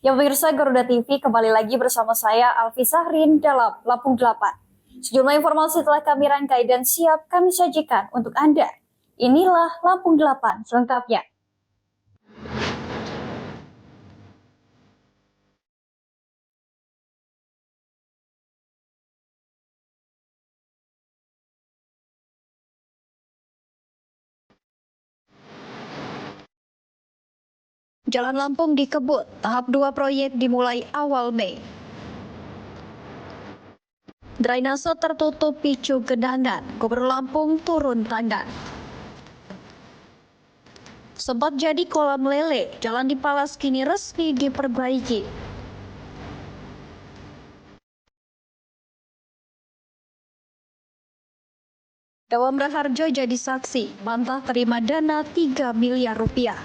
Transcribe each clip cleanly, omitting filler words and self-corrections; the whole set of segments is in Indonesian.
Ya pemirsa Garuda TV kembali lagi bersama saya Alfi Sahrin dalam Lampung 8. Sejumlah informasi telah kami rangkai dan siap kami sajikan untuk Anda. Inilah Lampung 8 selengkapnya. Jalan Lampung dikebut, tahap 2 proyek dimulai awal Mei. Drainase tertutup picu genangan, Gubernur Lampung turun tangan. Sempat jadi kolam lele, jalan di Palas kini resmi diperbaiki. Dawam Raharjo jadi saksi, bantah terima dana 3 miliar rupiah.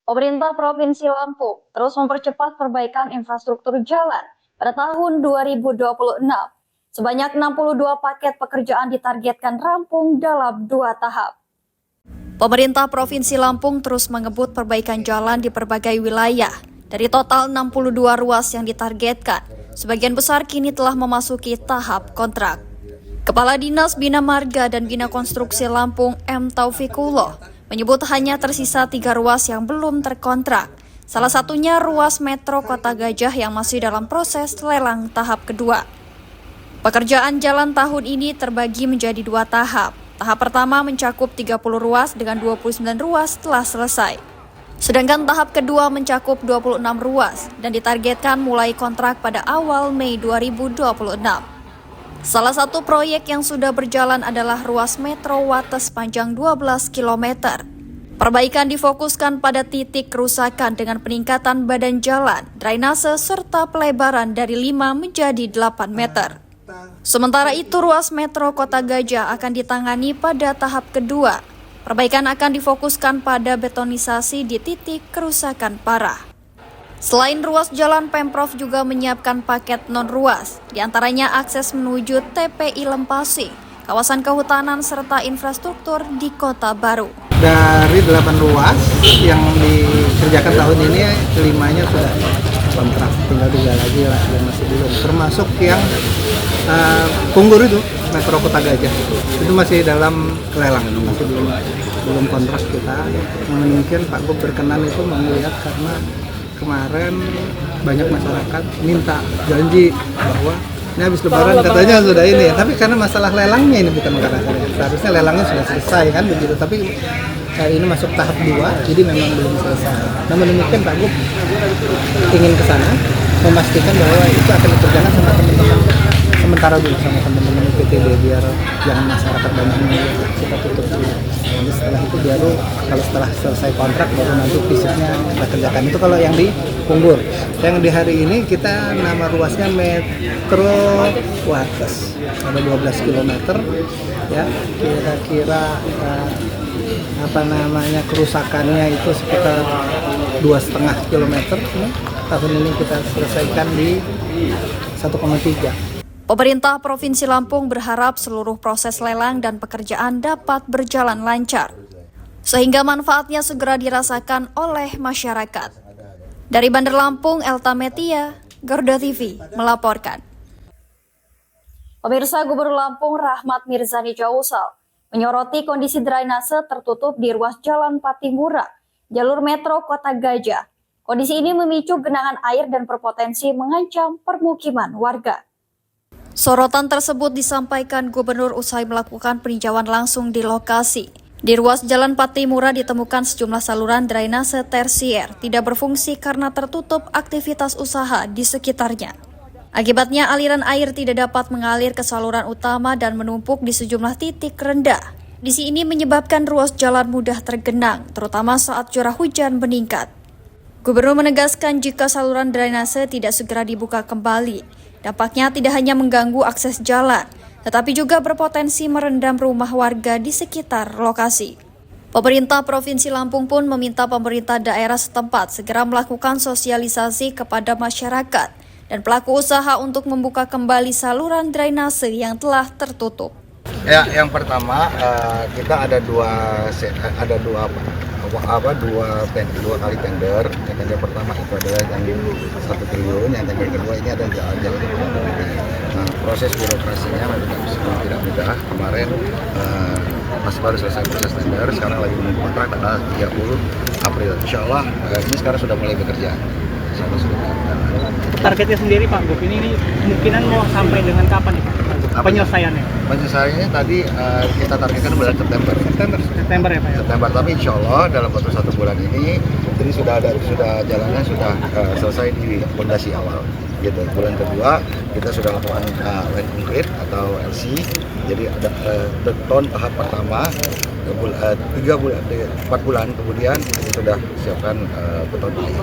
Pemerintah Provinsi Lampung terus mempercepat perbaikan infrastruktur jalan pada tahun 2026. Sebanyak 62 paket pekerjaan ditargetkan rampung dalam 2 tahap. Pemerintah Provinsi Lampung terus mengebut perbaikan jalan di berbagai wilayah. Dari total 62 ruas yang ditargetkan, sebagian besar kini telah memasuki tahap kontrak. Kepala Dinas Bina Marga dan Bina Konstruksi Lampung M. Taufikullah menyebut hanya tersisa 3 ruas yang belum terkontrak. Salah satunya ruas Metro Kota Gajah yang masih dalam proses lelang tahap kedua. Pekerjaan jalan tahun ini terbagi menjadi 2 tahap. Tahap pertama mencakup 30 ruas dengan 29 ruas telah selesai. Sedangkan tahap kedua mencakup 26 ruas dan ditargetkan mulai kontrak pada awal Mei 2026. Salah satu proyek yang sudah berjalan adalah ruas Metro Wates panjang 12 km. Perbaikan difokuskan pada titik kerusakan dengan peningkatan badan jalan, drainase, serta pelebaran dari 5 menjadi 8 meter. Sementara itu ruas Metro Kota Gajah akan ditangani pada tahap kedua. Perbaikan akan difokuskan pada betonisasi di titik kerusakan parah. Selain ruas jalan, Pemprov juga menyiapkan paket non-ruas, diantaranya akses menuju TPI Lempasi, kawasan kehutanan, serta infrastruktur di Kota Baru. Dari 8 ruas yang dikerjakan tahun ini, 5-nya sudah kontrak, tinggal 3 lagi lah yang masih belum, termasuk yang Punggur itu, Metro Kota Gajah itu masih dalam lelang, masih belum kontrak kita. Mungkin Pak Gub berkenan itu melihat karena kemarin banyak masyarakat minta janji bahwa ini habis lebaran katanya sudah ini, tapi karena masalah lelangnya ini bukan karena seharusnya lelangnya sudah selesai kan begitu, tapi ini masuk tahap 2 jadi memang belum selesai. Namun demikian Pak Gub ingin ke sana memastikan bahwa itu akan dikerjakan sama teman-teman sementara dulu sama teman-teman PTB biar jangan masyarakat banyak melihat, kita tutup dulu. Nanti setelah itu baru kalau setelah selesai kontrak baru nanti fisiknya kita kerjakan. Itu kalau yang di Punggur. Yang di hari ini kita nama ruasnya Metro Wates, ada 12 km ya, kira-kira kerusakannya itu sekitar 2,5 km. Tahun ini kita selesaikan di 1,3. Pemerintah Provinsi Lampung berharap seluruh proses lelang dan pekerjaan dapat berjalan lancar, sehingga manfaatnya segera dirasakan oleh masyarakat. Dari Bandar Lampung, Elta Metia, Garuda TV melaporkan. Pemirsa, Gubernur Lampung Rahmat Mirzani Jausal menyoroti kondisi drainase tertutup di ruas Jalan Patimura, jalur Metro Kota Gajah. Kondisi ini memicu genangan air dan berpotensi mengancam permukiman warga. Sorotan tersebut disampaikan Gubernur usai melakukan peninjauan langsung di lokasi. Di ruas Jalan Patimura ditemukan sejumlah saluran drainase tersier tidak berfungsi karena tertutup aktivitas usaha di sekitarnya. Akibatnya aliran air tidak dapat mengalir ke saluran utama dan menumpuk di sejumlah titik rendah. Kondisi ini menyebabkan ruas jalan mudah tergenang, terutama saat curah hujan meningkat. Gubernur menegaskan jika saluran drainase tidak segera dibuka kembali, dampaknya tidak hanya mengganggu akses jalan, tetapi juga berpotensi merendam rumah warga di sekitar lokasi. Pemerintah Provinsi Lampung pun meminta pemerintah daerah setempat segera melakukan sosialisasi kepada masyarakat dan pelaku usaha untuk membuka kembali saluran drainase yang telah tertutup. Ya, yang pertama kita ada dua dua kali tender. Yang tender pertama itu adalah yang 1 triliun, yang tender kedua ini ada jalan. Nah, proses birokrasinya memang tidak mudah. Kemarin masih baru selesai proses tender, sekarang lagi menunggu kontrak tanggal 30 April. Insya Allah ini sekarang sudah mulai bekerja. Targetnya sendiri Pak Gop ini kemungkinan mau sampai dengan kapan nih Pak? Penyelesaiannya? Penyelesaiannya tadi kita targetkan bulan September September ya Pak ya? September, tapi insya Allah dalam waktu 1 bulan ini jadi jalannya sudah selesai di fondasi awal gitu. Bulan kedua kita sudah lakukan line concrete atau LC, jadi ada beton tahap pertama 4 bulan kemudian kita sudah siapkan beton air.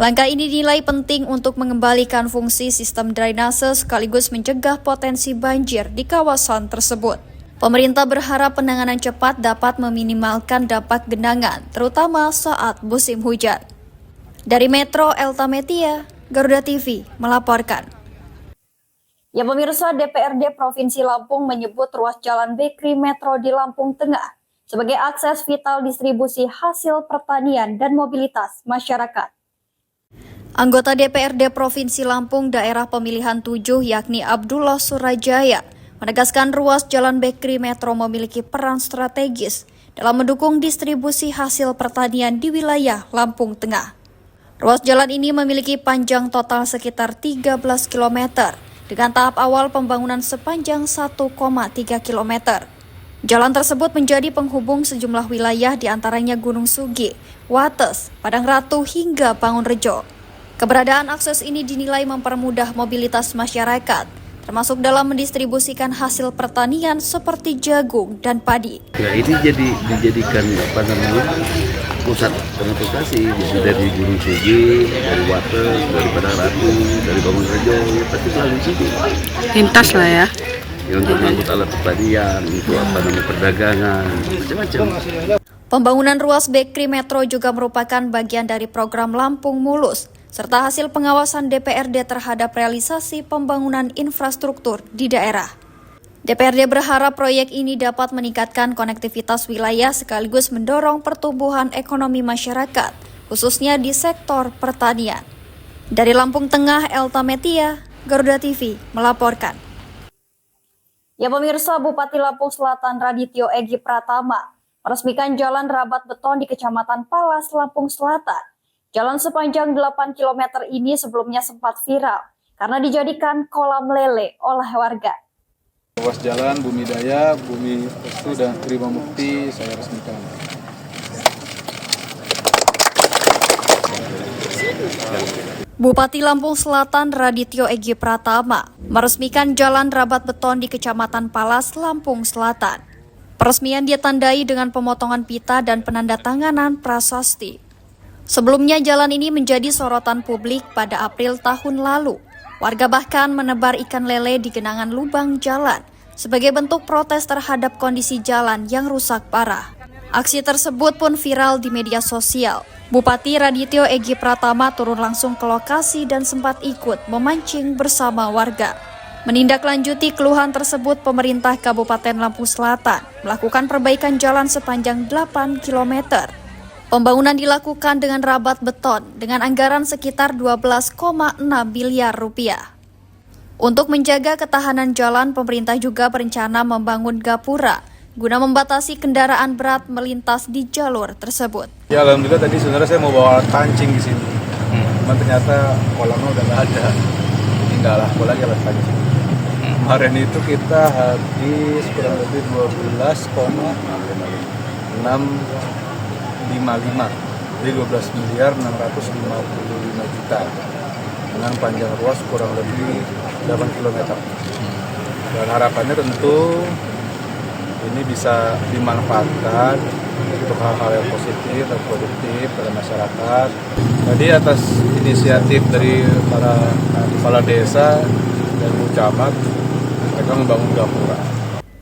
Langkah ini dinilai penting untuk mengembalikan fungsi sistem drainase sekaligus mencegah potensi banjir di kawasan tersebut. Pemerintah berharap penanganan cepat dapat meminimalkan dampak genangan, terutama saat musim hujan. Dari Metro Eltametia, Garuda TV melaporkan. Ya pemirsa, DPRD Provinsi Lampung menyebut ruas jalan Bekri Metro di Lampung Tengah sebagai akses vital distribusi hasil pertanian dan mobilitas masyarakat. Anggota DPRD Provinsi Lampung Daerah Pemilihan 7 yakni Abdullah Surajaya menegaskan ruas jalan Bekri Metro memiliki peran strategis dalam mendukung distribusi hasil pertanian di wilayah Lampung Tengah. Ruas jalan ini memiliki panjang total sekitar 13 km dengan tahap awal pembangunan sepanjang 1,3 km. Jalan tersebut menjadi penghubung sejumlah wilayah diantaranya Gunung Sugi, Wates, Padang Ratu hingga Bangunrejo. Keberadaan akses ini dinilai mempermudah mobilitas masyarakat, termasuk dalam mendistribusikan hasil pertanian seperti jagung dan padi. Nah, ini dijadikan pusat transportasi, jadi dari Gunung Sugi, dari Wates, dari Padang Ratu, dari Bangunrejo, pasti melalui sini. Lintas lah ya. Untuk mengangkut alat pertanian, untuk perdagangan, macam-macam. Pembangunan ruas Bekri Metro juga merupakan bagian dari program Lampung Mulus, serta hasil pengawasan DPRD terhadap realisasi pembangunan infrastruktur di daerah. DPRD berharap proyek ini dapat meningkatkan konektivitas wilayah sekaligus mendorong pertumbuhan ekonomi masyarakat, khususnya di sektor pertanian. Dari Lampung Tengah, Eltametia, Garuda TV melaporkan. Ya pemirsa, Bupati Lampung Selatan Radityo Egi Pratama meresmikan jalan rabat beton di Kecamatan Palas, Lampung Selatan. Jalan sepanjang 8 km ini sebelumnya sempat viral karena dijadikan kolam lele oleh warga. Ruas jalan Bumi Daya, Bumi Restu dan Terima Mukti saya resmikan. Bupati Lampung Selatan Radityo Egi Pratama meresmikan jalan rabat beton di Kecamatan Palas, Lampung Selatan. Peresmian ditandai dengan pemotongan pita dan penandatanganan prasasti. Sebelumnya jalan ini menjadi sorotan publik pada April tahun lalu. Warga bahkan menebar ikan lele di genangan lubang jalan sebagai bentuk protes terhadap kondisi jalan yang rusak parah. Aksi tersebut pun viral di media sosial. Bupati Radityo Egi Pratama turun langsung ke lokasi dan sempat ikut memancing bersama warga. Menindaklanjuti keluhan tersebut, pemerintah Kabupaten Lampung Selatan melakukan perbaikan jalan sepanjang 8 km. Pembangunan dilakukan dengan rabat beton dengan anggaran sekitar 12,6 miliar rupiah. Untuk menjaga ketahanan jalan, pemerintah juga berencana membangun gapura guna membatasi kendaraan berat melintas di jalur tersebut. Ya alhamdulillah tadi sebenarnya saya mau bawa kancing di sini, cuman ternyata kolamnya udah nggak ada, tinggal aku lagi alat kancing. Kemarin itu kita habis kurang lebih 12,655, jadi 12 miliar 655 juta dengan panjang ruas kurang lebih 8 km. Dan harapannya tentu ini bisa dimanfaatkan untuk hal-hal yang positif dan produktif pada masyarakat. Jadi atas inisiatif dari para kepala desa dan camat, mereka membangun gapura.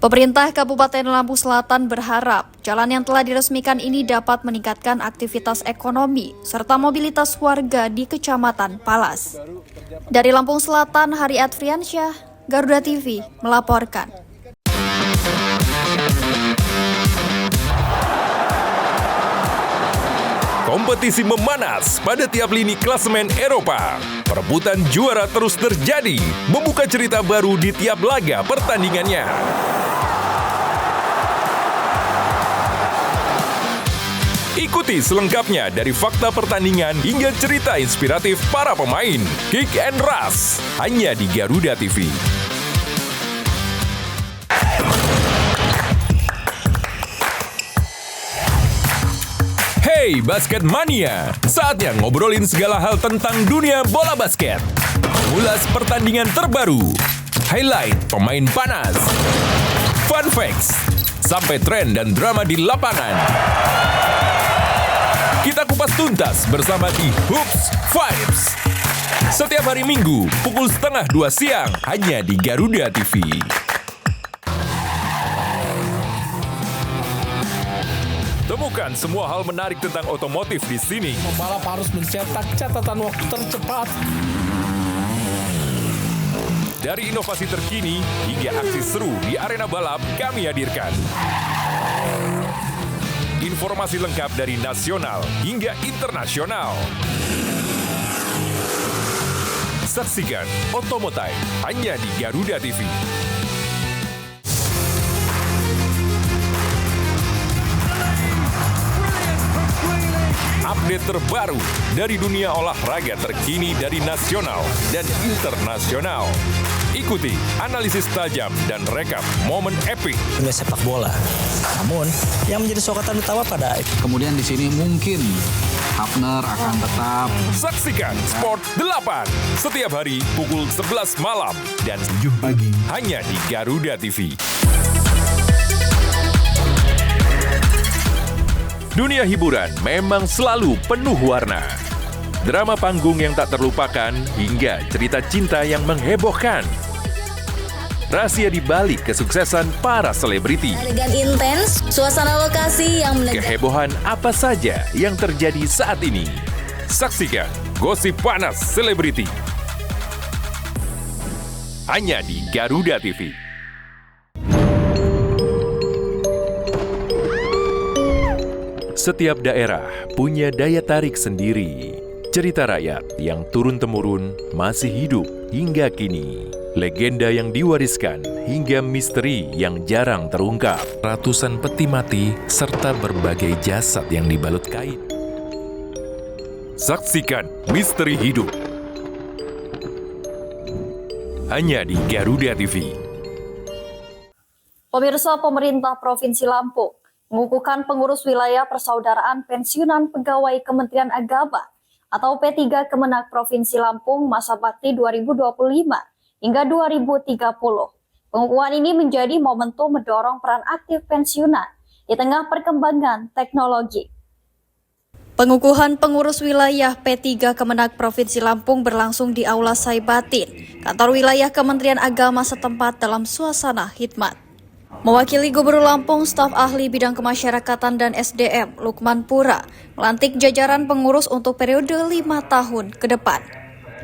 Pemerintah Kabupaten Lampung Selatan berharap jalan yang telah diresmikan ini dapat meningkatkan aktivitas ekonomi serta mobilitas warga di Kecamatan Palas. Dari Lampung Selatan, Hari Adriansyah, Garuda TV melaporkan. Kompetisi memanas pada tiap lini klasemen Eropa. Perebutan juara terus terjadi, membuka cerita baru di tiap laga pertandingannya. Ikuti selengkapnya dari fakta pertandingan hingga cerita inspiratif para pemain. Kick and Rush, hanya di Garuda TV. Hey Basket Mania, saatnya ngobrolin segala hal tentang dunia bola basket. Ulas pertandingan terbaru, highlight pemain panas, fun facts, sampai tren dan drama di lapangan. Kita kupas tuntas bersama di Hoops Vibes. Setiap hari Minggu, pukul 1:30 siang, hanya di Garuda TV. Temukan semua hal menarik tentang otomotif di sini. Pembalap harus mencetak catatan waktu tercepat. Dari inovasi terkini hingga aksi seru di arena balap, kami hadirkan. Informasi lengkap dari nasional hingga internasional. Saksikan Otomotive hanya di Garuda TV. Update terbaru dari dunia olahraga terkini dari nasional dan internasional. Ikuti analisis tajam dan rekap momen epik. Dunia sepak bola. Namun, yang menjadi sorotan utama pada kemudian di sini mungkin Hafner akan tetap. Saksikan Sport 8 setiap hari pukul 11 malam dan 7 pagi hanya di Garuda TV. Dunia hiburan memang selalu penuh warna. Drama panggung yang tak terlupakan hingga cerita cinta yang menghebohkan. Rahasia di balik kesuksesan para selebriti. Adegan intens, suasana lokasi yang kehebohan apa saja yang terjadi saat ini. Saksikan Gosip Panas Selebriti. Hanya di Garuda TV. Setiap daerah punya daya tarik sendiri. Cerita rakyat yang turun-temurun masih hidup hingga kini. Legenda yang diwariskan hingga misteri yang jarang terungkap. Ratusan peti mati serta berbagai jasad yang dibalut kain. Saksikan Misteri Hidup. Hanya di Garuda TV. Pemirsa, pemerintah Provinsi Lampung mengukuhkan pengurus wilayah Persaudaraan Pensiunan Pegawai Kementerian Agama atau P3 Kemenak Provinsi Lampung masa bakti 2025 hingga 2030. Pengukuhan ini menjadi momentum mendorong peran aktif pensiunan di tengah perkembangan teknologi. Pengukuhan pengurus wilayah P3 Kemenak Provinsi Lampung berlangsung di Aula Saibatin, kantor wilayah Kementerian Agama setempat dalam suasana khidmat. Mewakili Gubernur Lampung, staf ahli bidang kemasyarakatan dan SDM, Lukman Pura, melantik jajaran pengurus untuk periode 5 tahun ke depan.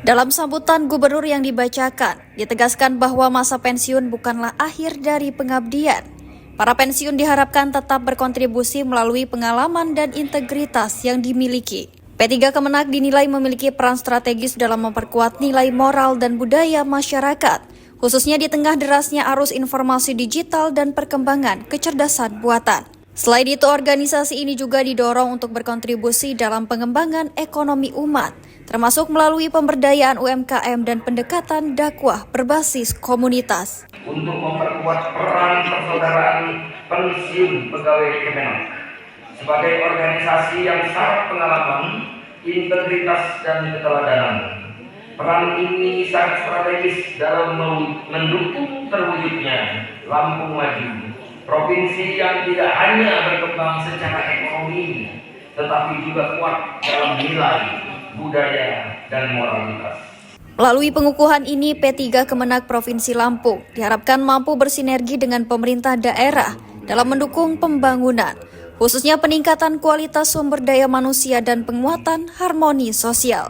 Dalam sambutan gubernur yang dibacakan, ditegaskan bahwa masa pensiun bukanlah akhir dari pengabdian. Para pensiun diharapkan tetap berkontribusi melalui pengalaman dan integritas yang dimiliki. P3 Kemenak dinilai memiliki peran strategis dalam memperkuat nilai moral dan budaya masyarakat, khususnya di tengah derasnya arus informasi digital dan perkembangan kecerdasan buatan. Selain itu, organisasi ini juga didorong untuk berkontribusi dalam pengembangan ekonomi umat, termasuk melalui pemberdayaan UMKM dan pendekatan dakwah berbasis komunitas. Untuk memperkuat peran persaudaraan pensiun pegawai Kemenak sebagai organisasi yang syarat pengalaman, integritas, dan keteladanan. Peran ini sangat strategis dalam mendukung terwujudnya Lampung Maju, provinsi yang tidak hanya berkembang secara ekonomi, tetapi juga kuat dalam nilai, budaya, dan moralitas. Melalui pengukuhan ini, P3 Kemenak Provinsi Lampung diharapkan mampu bersinergi dengan pemerintah daerah dalam mendukung pembangunan, khususnya peningkatan kualitas sumber daya manusia dan penguatan harmoni sosial.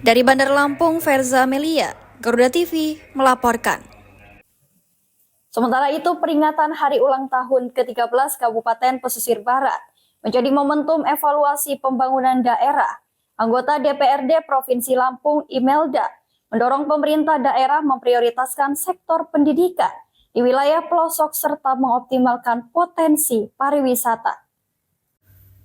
Dari Bandar Lampung, Verza Melia, Garuda TV melaporkan. Sementara itu, peringatan Hari Ulang Tahun ke-13 Kabupaten Pesisir Barat menjadi momentum evaluasi pembangunan daerah. Anggota DPRD Provinsi Lampung, Imelda, mendorong pemerintah daerah memprioritaskan sektor pendidikan di wilayah pelosok serta mengoptimalkan potensi pariwisata.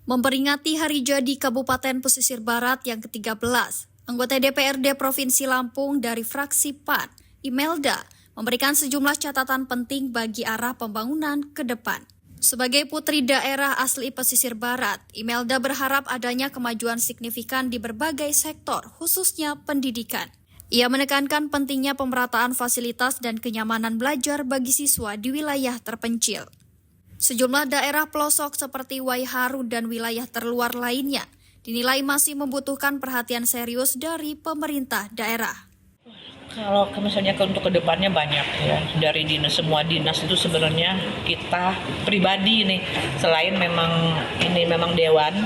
Memperingati Hari Jadi Kabupaten Pesisir Barat yang ke-13, anggota DPRD Provinsi Lampung dari fraksi PAN, Imelda, memberikan sejumlah catatan penting bagi arah pembangunan ke depan. Sebagai putri daerah asli Pesisir Barat, Imelda berharap adanya kemajuan signifikan di berbagai sektor, khususnya pendidikan. Ia menekankan pentingnya pemerataan fasilitas dan kenyamanan belajar bagi siswa di wilayah terpencil. Sejumlah daerah pelosok seperti Waiharu dan wilayah terluar lainnya dinilai masih membutuhkan perhatian serius dari pemerintah daerah. Kalau misalnya untuk kedepannya banyak ya, dari semua dinas itu sebenarnya kita pribadi nih, selain memang dewan,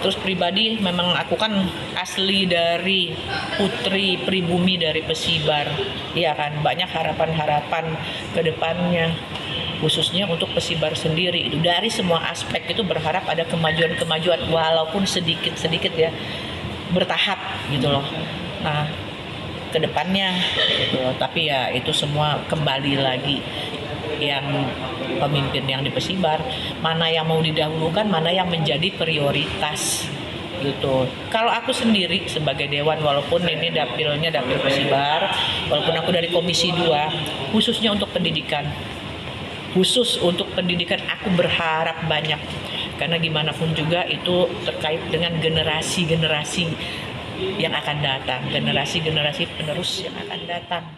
terus pribadi memang aku kan asli dari putri pribumi dari Pesibar, ya kan, banyak harapan-harapan kedepannya, khususnya untuk Pesibar sendiri. Itu dari semua aspek itu berharap ada kemajuan-kemajuan walaupun sedikit-sedikit ya, bertahap gitu loh. Nah, kedepannya gitu loh. Tapi ya itu semua kembali lagi yang pemimpin yang di Pesibar, mana yang mau didahulukan, mana yang menjadi prioritas gitu. Kalau aku sendiri sebagai dewan, walaupun ini dapilnya dapil Pesibar, walaupun aku dari Komisi 2, khususnya untuk pendidikan, aku berharap banyak, karena gimana pun juga itu terkait dengan generasi-generasi yang akan datang, generasi-generasi penerus yang akan datang.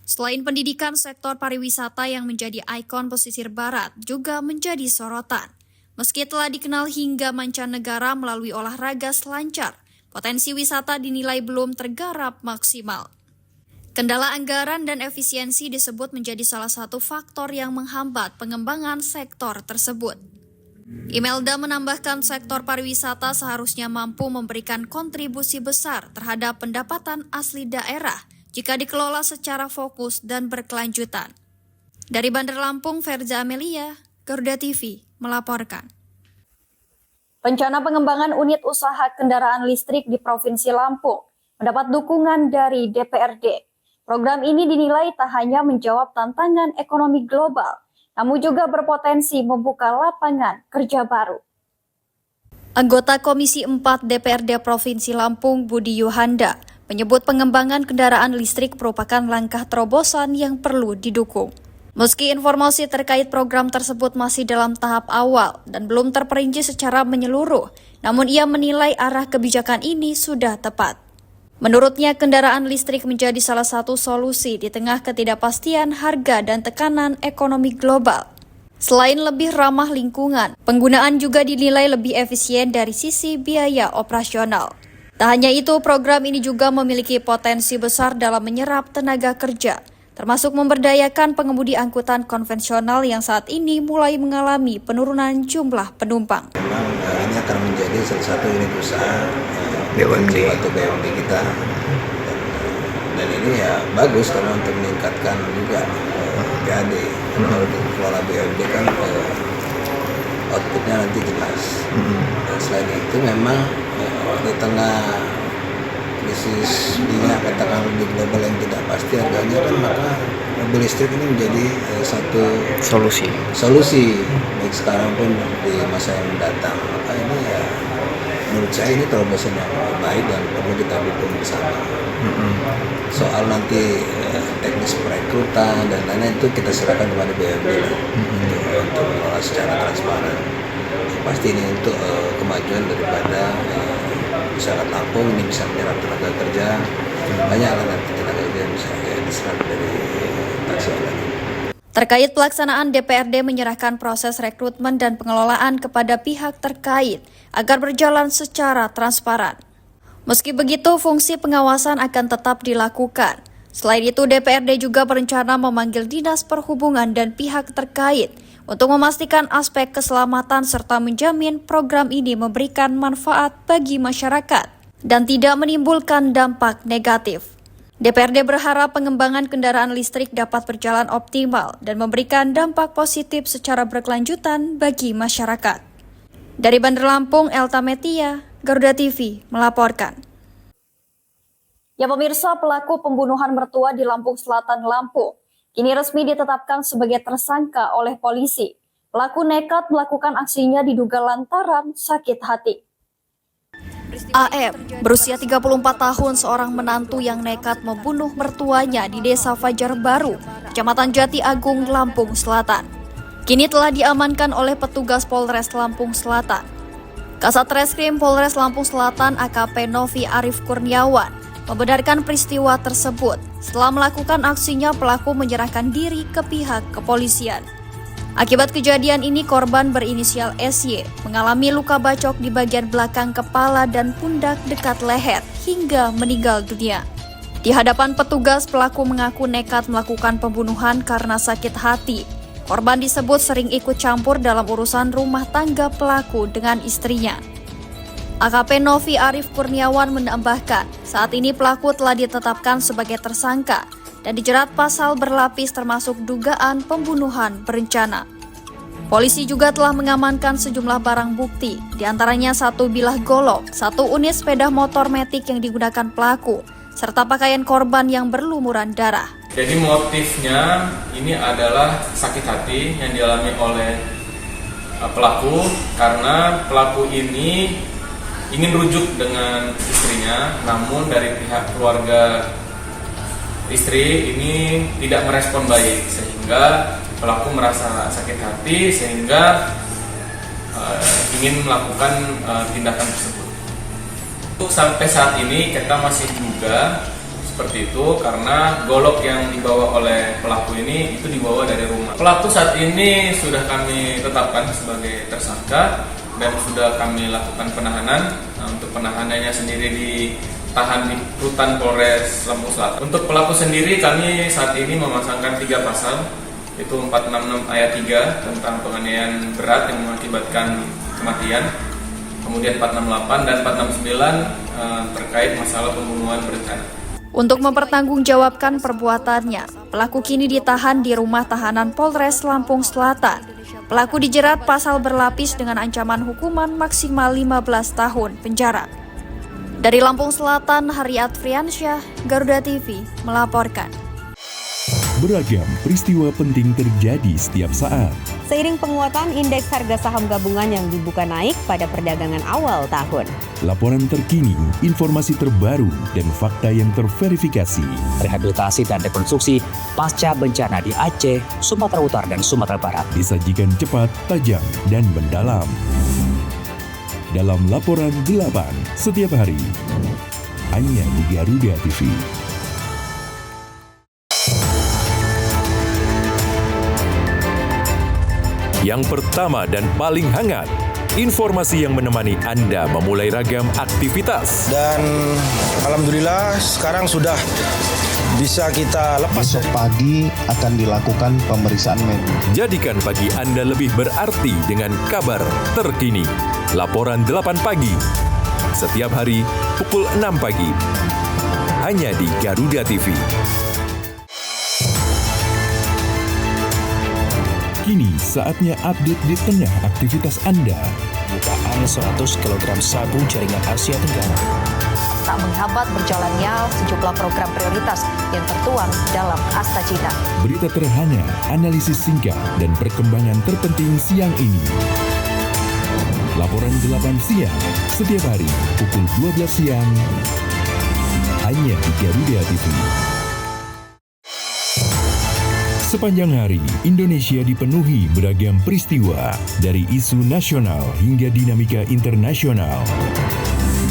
Selain pendidikan, sektor pariwisata yang menjadi ikon Pesisir Barat juga menjadi sorotan. Meski telah dikenal hingga mancanegara melalui olahraga selancar, potensi wisata dinilai belum tergarap maksimal. Kendala anggaran dan efisiensi disebut menjadi salah satu faktor yang menghambat pengembangan sektor tersebut. Imelda menambahkan sektor pariwisata seharusnya mampu memberikan kontribusi besar terhadap pendapatan asli daerah jika dikelola secara fokus dan berkelanjutan. Dari Bandar Lampung, Ferza Amelia, Garuda TV melaporkan. Rencana pengembangan unit usaha kendaraan listrik di Provinsi Lampung mendapat dukungan dari DPRD. Program ini dinilai tak hanya menjawab tantangan ekonomi global, namun juga berpotensi membuka lapangan kerja baru. Anggota Komisi 4 DPRD Provinsi Lampung, Budi Yuhanda, menyebut pengembangan kendaraan listrik merupakan langkah terobosan yang perlu didukung. Meski informasi terkait program tersebut masih dalam tahap awal dan belum terperinci secara menyeluruh, namun ia menilai arah kebijakan ini sudah tepat. Menurutnya, kendaraan listrik menjadi salah satu solusi di tengah ketidakpastian harga dan tekanan ekonomi global. Selain lebih ramah lingkungan, penggunaan juga dinilai lebih efisien dari sisi biaya operasional. Tak hanya itu, program ini juga memiliki potensi besar dalam menyerap tenaga kerja, termasuk memberdayakan pengemudi angkutan konvensional yang saat ini mulai mengalami penurunan jumlah penumpang. Memang ini akan menjadi salah satu unit usaha BUMD kita, dan ini ya bagus karena untuk meningkatkan juga PAD. Kalau untuk kelola BUMD kan outputnya nanti jelas. Dan selain itu memang di tengah krisis minyak katakan di global yang tidak pasti harganya kan, maka mobil listrik ini menjadi satu solusi baik sekarang pun di masa yang mendatang. Maka ini ya menurut saya ini terobosan yang baik dan perlu kita dukung bersama. Soal nanti teknis perekrutan dan lain-lain itu kita serahkan kepada BUMD untuk mengelola secara transparan. Pasti ini untuk kemajuan daripada masyarakat Lampung, ini bisa menyerap tenaga kerja, banyak lah nanti tenaga kerja yang bisa diserap dari taksi online. Terkait pelaksanaan, DPRD menyerahkan proses rekrutmen dan pengelolaan kepada pihak terkait agar berjalan secara transparan. Meski begitu, fungsi pengawasan akan tetap dilakukan. Selain itu, DPRD juga berencana memanggil Dinas Perhubungan dan pihak terkait untuk memastikan aspek keselamatan serta menjamin program ini memberikan manfaat bagi masyarakat dan tidak menimbulkan dampak negatif. DPRD berharap pengembangan kendaraan listrik dapat berjalan optimal dan memberikan dampak positif secara berkelanjutan bagi masyarakat. Dari Bandar Lampung, Elta Metia, Garuda TV melaporkan. Ya pemirsa, pelaku pembunuhan mertua di Lampung Selatan, Lampung, kini resmi ditetapkan sebagai tersangka oleh polisi. Pelaku nekat melakukan aksinya diduga lantaran sakit hati. AM, berusia 34 tahun, seorang menantu yang nekat membunuh mertuanya di Desa Fajar Baru, Kecamatan Jati Agung, Lampung Selatan. Kini telah diamankan oleh petugas Polres Lampung Selatan. Kasat Reskrim Polres Lampung Selatan AKP Novi Arif Kurniawan membenarkan peristiwa tersebut. Setelah melakukan aksinya, pelaku menyerahkan diri ke pihak kepolisian. Akibat kejadian ini, korban berinisial SY mengalami luka bacok di bagian belakang kepala dan pundak dekat leher hingga meninggal dunia. Di hadapan petugas, pelaku mengaku nekat melakukan pembunuhan karena sakit hati. Korban disebut sering ikut campur dalam urusan rumah tangga pelaku dengan istrinya. AKP Novi Arif Kurniawan menambahkan, saat ini pelaku telah ditetapkan sebagai tersangka dan dijerat pasal berlapis termasuk dugaan pembunuhan berencana. Polisi juga telah mengamankan sejumlah barang bukti, diantaranya 1 bilah golok, 1 unit sepeda motor metik yang digunakan pelaku, serta pakaian korban yang berlumuran darah. Jadi motifnya ini adalah sakit hati yang dialami oleh pelaku karena pelaku ini ingin rujuk dengan istrinya, namun dari pihak keluarga istri ini tidak merespon baik sehingga pelaku merasa sakit hati sehingga ingin melakukan tindakan tersebut. Sampai saat ini kita masih duga seperti itu karena golok yang dibawa oleh pelaku ini itu dibawa dari rumah. Pelaku saat ini sudah kami tetapkan sebagai tersangka dan sudah kami lakukan penahanan. Untuk penahanannya sendiri ditahan di Rutan Polres Lampung Selatan. Untuk pelaku sendiri kami saat ini memasangkan 3 pasal, yaitu 466 ayat 3 tentang penganiayaan berat yang mengakibatkan kematian, kemudian 468 dan 469 terkait masalah pembunuhan berencana. Untuk mempertanggungjawabkan perbuatannya, pelaku kini ditahan di rumah tahanan Polres Lampung Selatan. Pelaku dijerat pasal berlapis dengan ancaman hukuman maksimal 15 tahun penjara. Dari Lampung Selatan, Haryat Friansyah, Garuda TV melaporkan. Beragam peristiwa penting terjadi setiap saat. Seiring penguatan indeks harga saham gabungan yang dibuka naik pada perdagangan awal tahun. Laporan terkini, informasi terbaru, dan fakta yang terverifikasi. Rehabilitasi dan rekonstruksi pasca bencana di Aceh, Sumatera Utara, dan Sumatera Barat. Disajikan cepat, tajam, dan mendalam. Dalam Laporan 8 setiap hari. Hanya di Garuda TV. Yang pertama dan paling hangat, informasi yang menemani Anda memulai ragam aktivitas. Dan alhamdulillah sekarang sudah bisa kita lepas. Besok pagi akan dilakukan pemeriksaan medis. Jadikan pagi Anda lebih berarti dengan kabar terkini. Laporan 8 pagi. Setiap hari pukul 6 pagi. Hanya di Garuda TV. Kini saatnya update di tengah aktivitas Anda. Bukaan 100 kg sabu jaringan Asia Tenggara. Tak menghambat berjalannya sejumlah program prioritas yang tertuang dalam Asta Cita. Berita terhangat, analisis singkat, dan perkembangan terpenting siang ini. Laporan 8 siang, setiap hari pukul 12 siang. Hanya di Garuda TV. Sepanjang hari, Indonesia dipenuhi beragam peristiwa, dari isu nasional hingga dinamika internasional.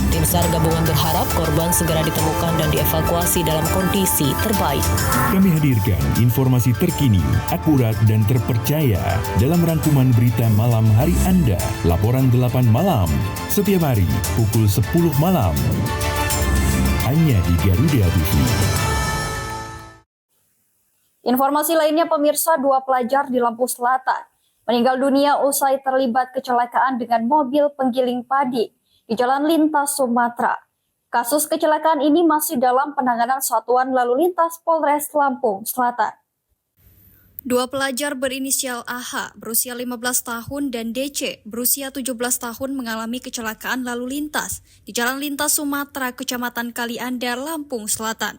Tim SAR gabungan berharap korban segera ditemukan dan dievakuasi dalam kondisi terbaik. Kami hadirkan informasi terkini, akurat, dan terpercaya dalam rangkuman berita malam hari Anda. Laporan 8 malam, setiap hari pukul 10 malam. Hanya di Garuda TV. Informasi lainnya pemirsa, 2 pelajar di Lampung Selatan meninggal dunia usai terlibat kecelakaan dengan mobil penggiling padi di Jalan Lintas Sumatera. Kasus kecelakaan ini masih dalam penanganan Satuan Lalu Lintas Polres Lampung Selatan. Dua pelajar berinisial AH berusia 15 tahun dan DC berusia 17 tahun mengalami kecelakaan lalu lintas di Jalan Lintas Sumatera, Kecamatan Kalianda, Lampung Selatan.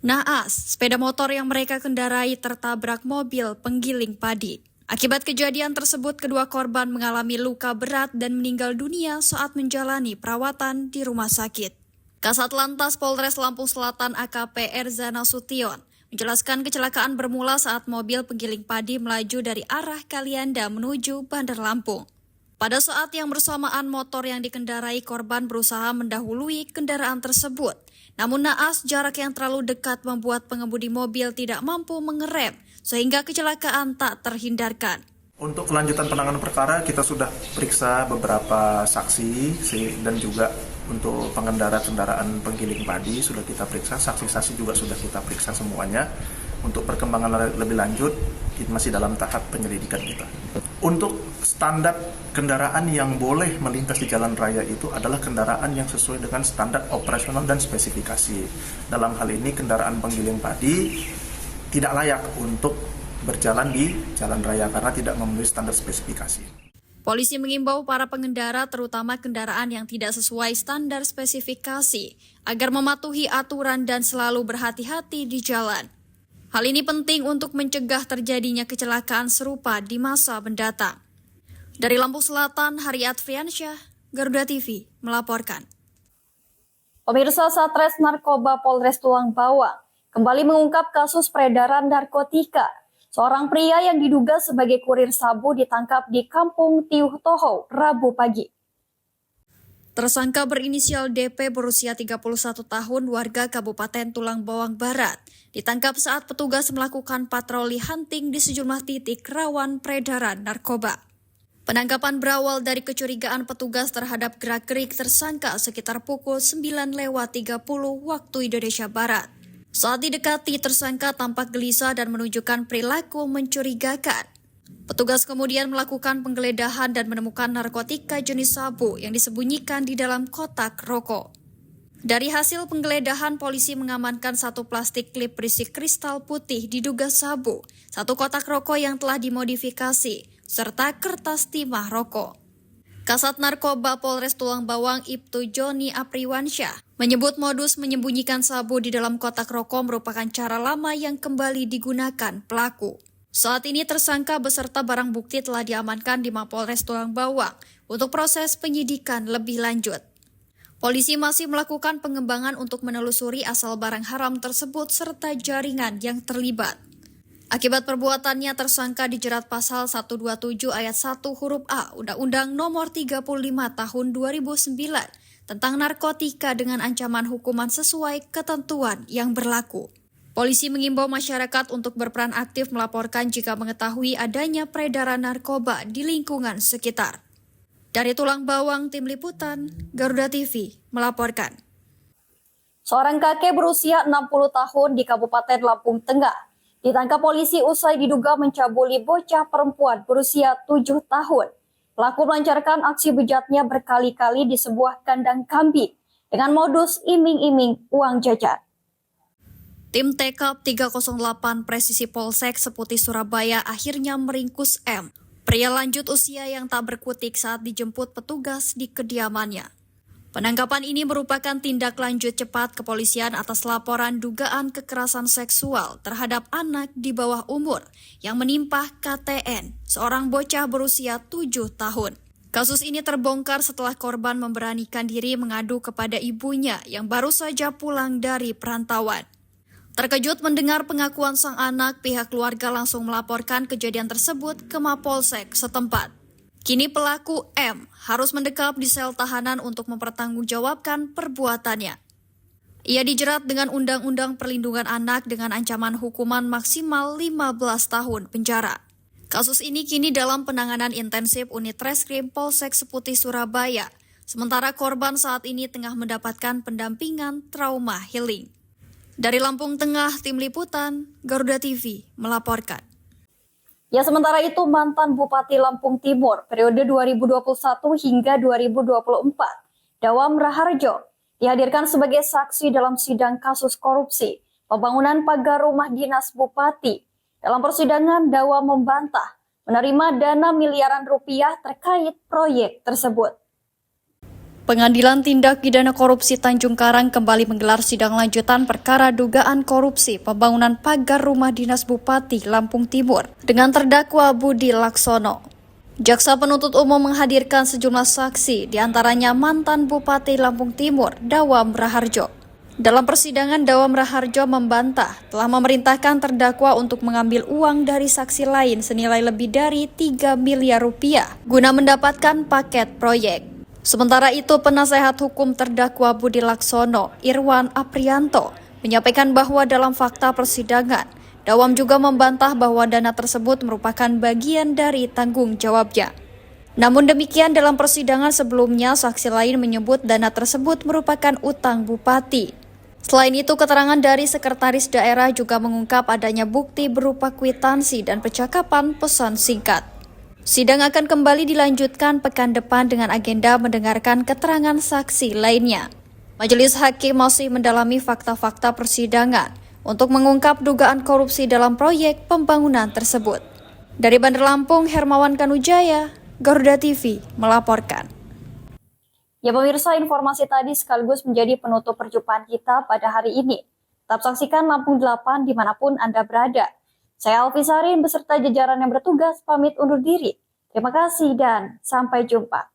Naas, sepeda motor yang mereka kendarai tertabrak mobil penggiling padi. Akibat kejadian tersebut, kedua korban mengalami luka berat dan meninggal dunia saat menjalani perawatan di rumah sakit. Kasat Lantas Polres Lampung Selatan AKP Erzana Sution menjelaskan kecelakaan bermula saat mobil penggiling padi melaju dari arah Kalianda menuju Bandar Lampung. Pada saat yang bersamaan, motor yang dikendarai korban berusaha mendahului kendaraan tersebut. Namun naas, jarak yang terlalu dekat membuat pengemudi mobil tidak mampu mengerem, sehingga kecelakaan tak terhindarkan. Untuk kelanjutan penanganan perkara, kita sudah periksa beberapa saksi dan juga untuk pengendara kendaraan penggiling padi sudah kita periksa, saksi-saksi juga sudah kita periksa semuanya. Untuk perkembangan lebih lanjut, masih dalam tahap penyelidikan kita. Untuk standar kendaraan yang boleh melintas di jalan raya itu adalah kendaraan yang sesuai dengan standar operasional dan spesifikasi. Dalam hal ini kendaraan penggiling padi tidak layak untuk berjalan di jalan raya karena tidak memenuhi standar spesifikasi. Polisi mengimbau para pengendara, terutama kendaraan yang tidak sesuai standar spesifikasi, agar mematuhi aturan dan selalu berhati-hati di jalan. Hal ini penting untuk mencegah terjadinya kecelakaan serupa di masa mendatang. Dari Lampung Selatan, Haryat Friansyah, Garuda TV melaporkan. Pemirsa, Satres Narkoba Polres Tulang Bawang kembali mengungkap kasus peredaran narkotika. Seorang pria yang diduga sebagai kurir sabu ditangkap di Kampung Tiuh Toho, Rabu pagi. Tersangka berinisial DP berusia 31 tahun, warga Kabupaten Tulang Bawang Barat, ditangkap saat petugas melakukan patroli hunting di sejumlah titik rawan peredaran narkoba. Penangkapan berawal dari kecurigaan petugas terhadap gerak-gerik tersangka sekitar pukul 9:30 waktu Indonesia Barat. Saat didekati, tersangka tampak gelisah dan menunjukkan perilaku mencurigakan. Petugas kemudian melakukan penggeledahan dan menemukan narkotika jenis sabu yang disembunyikan di dalam kotak rokok. Dari hasil penggeledahan, polisi mengamankan 1 plastik klip berisi kristal putih diduga sabu, 1 kotak rokok yang telah dimodifikasi, serta kertas timah rokok. Kasat Narkoba Polres Tulang Bawang Ibtu Joni Apriwansyah menyebut modus menyembunyikan sabu di dalam kotak rokok merupakan cara lama yang kembali digunakan pelaku. Saat ini tersangka beserta barang bukti telah diamankan di Mapolres Tulang Bawang untuk proses penyidikan lebih lanjut. Polisi masih melakukan pengembangan untuk menelusuri asal barang haram tersebut serta jaringan yang terlibat. Akibat perbuatannya, tersangka dijerat pasal 127 ayat 1 huruf A Undang-Undang Nomor 35 Tahun 2009 tentang narkotika dengan ancaman hukuman sesuai ketentuan yang berlaku. Polisi mengimbau masyarakat untuk berperan aktif melaporkan jika mengetahui adanya peredaran narkoba di lingkungan sekitar. Dari Tulang Bawang, Tim Liputan, Garuda TV melaporkan. Seorang kakek berusia 60 tahun di Kabupaten Lampung Tengah ditangkap polisi usai diduga mencabuli bocah perempuan berusia 7 tahun. Pelaku melancarkan aksi bejatnya berkali-kali di sebuah kandang kambing dengan modus iming-iming uang jajan. Tim TKP 308 Presisi Polsek Seputi Surabaya akhirnya meringkus M, pria lanjut usia yang tak berkutik saat dijemput petugas di kediamannya. Penangkapan ini merupakan tindak lanjut cepat kepolisian atas laporan dugaan kekerasan seksual terhadap anak di bawah umur yang menimpa KTN, seorang bocah berusia 7 tahun. Kasus ini terbongkar setelah korban memberanikan diri mengadu kepada ibunya yang baru saja pulang dari perantauan. Terkejut mendengar pengakuan sang anak, pihak keluarga langsung melaporkan kejadian tersebut ke Mapolsek setempat. Kini pelaku M harus mendekam di sel tahanan untuk mempertanggungjawabkan perbuatannya. Ia dijerat dengan Undang-Undang Perlindungan Anak dengan ancaman hukuman maksimal 15 tahun penjara. Kasus ini kini dalam penanganan intensif Unit Reskrim Polsek Seputi Surabaya, sementara korban saat ini tengah mendapatkan pendampingan trauma healing. Dari Lampung Tengah, Tim Liputan, Garuda TV melaporkan. Ya, sementara itu mantan Bupati Lampung Timur periode 2021 hingga 2024, Dawam Raharjo, dihadirkan sebagai saksi dalam sidang kasus korupsi pembangunan pagar rumah dinas Bupati Dalam persidangan, Dawa membantah menerima dana miliaran rupiah terkait proyek tersebut. Pengadilan Tindak Pidana Korupsi Tanjung Karang kembali menggelar sidang lanjutan perkara dugaan korupsi pembangunan pagar rumah dinas Bupati Lampung Timur dengan terdakwa Budi Laksono. Jaksa penuntut umum menghadirkan sejumlah saksi, diantaranya mantan Bupati Lampung Timur, Dawam Raharjo. Dalam persidangan, Dawam Raharjo membantah telah memerintahkan terdakwa untuk mengambil uang dari saksi lain senilai lebih dari 3 miliar rupiah guna mendapatkan paket proyek. Sementara itu, penasehat hukum terdakwa Budi Laksono, Irwan Aprianto, menyampaikan bahwa dalam fakta persidangan, Dawam juga membantah bahwa dana tersebut merupakan bagian dari tanggung jawabnya. Namun demikian, dalam persidangan sebelumnya, saksi lain menyebut dana tersebut merupakan utang bupati. Selain itu, keterangan dari sekretaris daerah juga mengungkap adanya bukti berupa kwitansi dan percakapan pesan singkat. Sidang akan kembali dilanjutkan pekan depan dengan agenda mendengarkan keterangan saksi lainnya. Majelis Hakim masih mendalami fakta-fakta persidangan untuk mengungkap dugaan korupsi dalam proyek pembangunan tersebut. Dari Bandar Lampung, Hermawan Kanujaya, Garuda TV melaporkan. Ya pemirsa, informasi tadi sekaligus menjadi penutup perjumpaan kita pada hari ini. Tetap saksikan Lampung 8 dimanapun Anda berada. Saya Alfi Sarin beserta jajaran yang bertugas pamit undur diri. Terima kasih dan sampai jumpa.